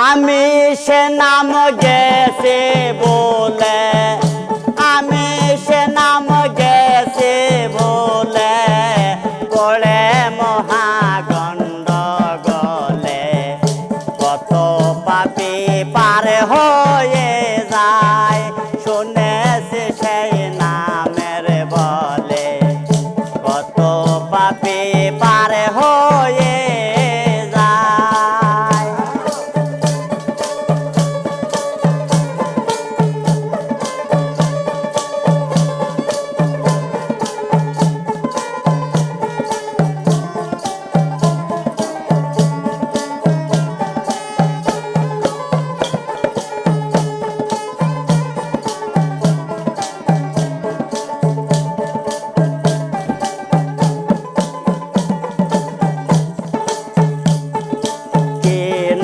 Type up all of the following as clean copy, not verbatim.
আমি সে নাম গেছে বলে, আমি সে নাম গেছে বলে পড়ে মহাগণ্ডগোলে। কত পাপী পার হয়ে যায় শুনেছি সেই নামের বলে। কত পাপী পার হয়ে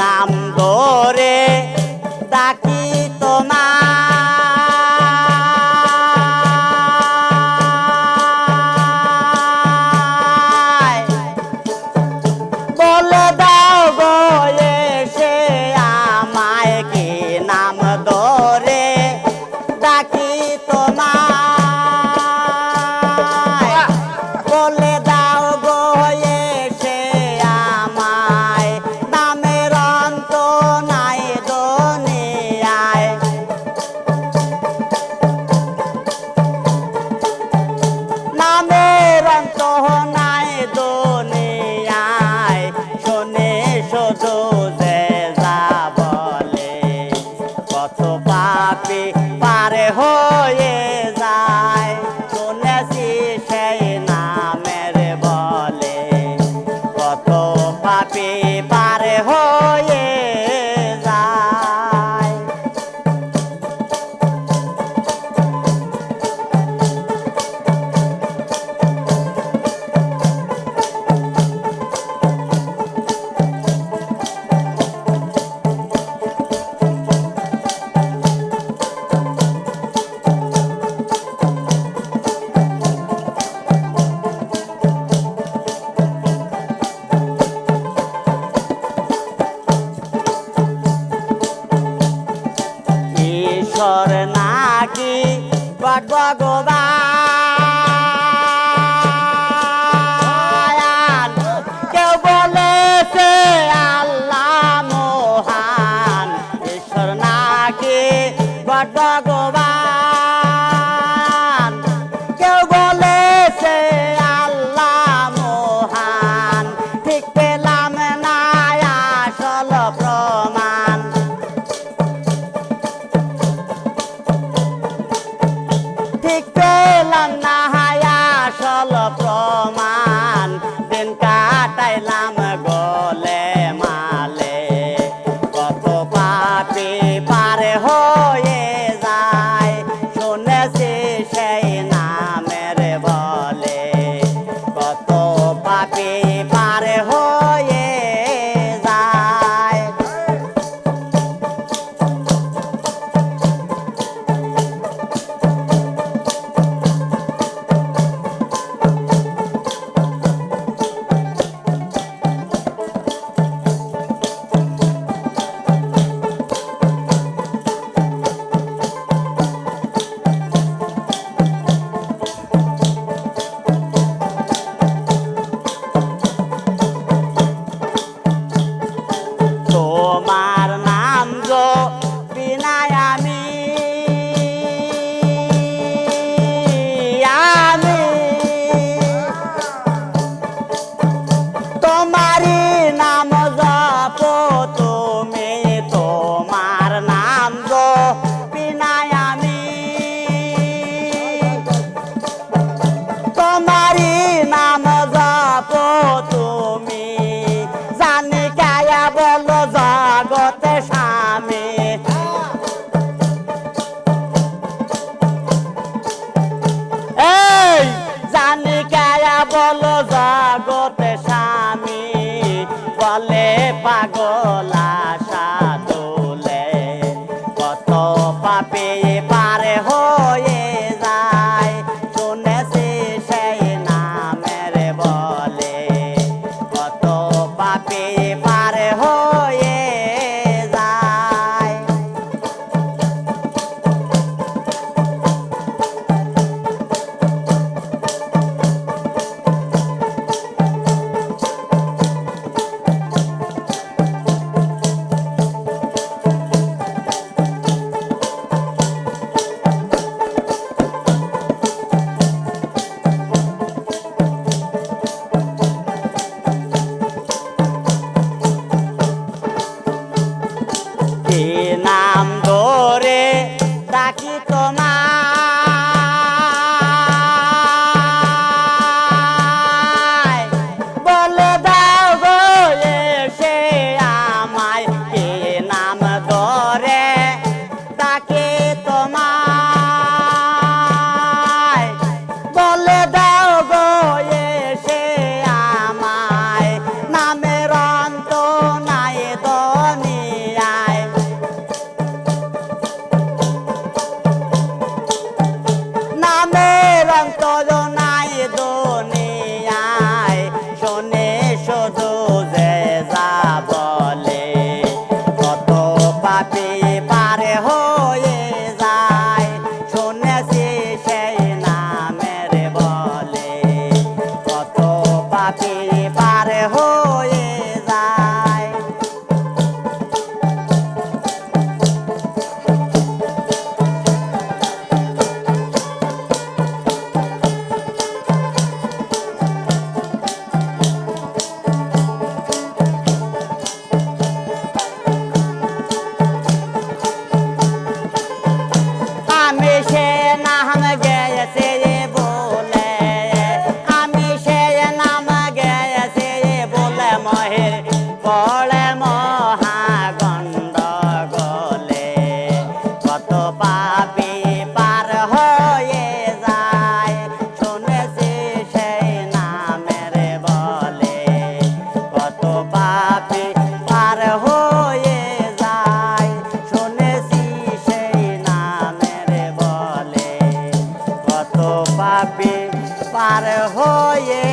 নাম ধরে ডাকি তোমায়, বলে দাও গো এসে আমায় কি নাম ধরে ডাকি তোমায়। বলে দাও গো এসে আমায় নামের অন্ত নাই দুনিয়ায়। নামের অন্ত নাই দুনিয়ায় শুনে শুধু যে যা বলে। কত পাপী পার হয়ে যায় শুনেছি সেই নামের বলে। কত পাপী পার হয়ে যায়। ঈশ্বর নাকি ভগবান, কেউ বলেছে আল্লাহ মহান। ঈশ্বর নাকি ভগবান, কেউ বলেছে আল্লাহ মহান। ঠিক পেলাম না আসল প্রমাণ। ঠিক পেলাম না আসল প্রমাণ। দিন কাটাইলাম গোলে মালে। কত পাপী পার হয়ে যায় শুনেছি সেই নামের বলে। কত পাপী পার হয়ে যায়। তোমার নাম জপি নাই আমি, তোমারই নাম জপ তুমি। তোমার নাম জপি নাই আমি, তোমারই নাম জপ তুমি। জানি কায়া বলো জগতে স্বামী। এই জানি কায়া বলো জগতে স্বামী। বলে পাগলা সাধুলে। কত পাপী পার হয়ে যায় শুনেছি সেই নামের বলে। কত পাপী পার হয়ে যায়। পার হয়ে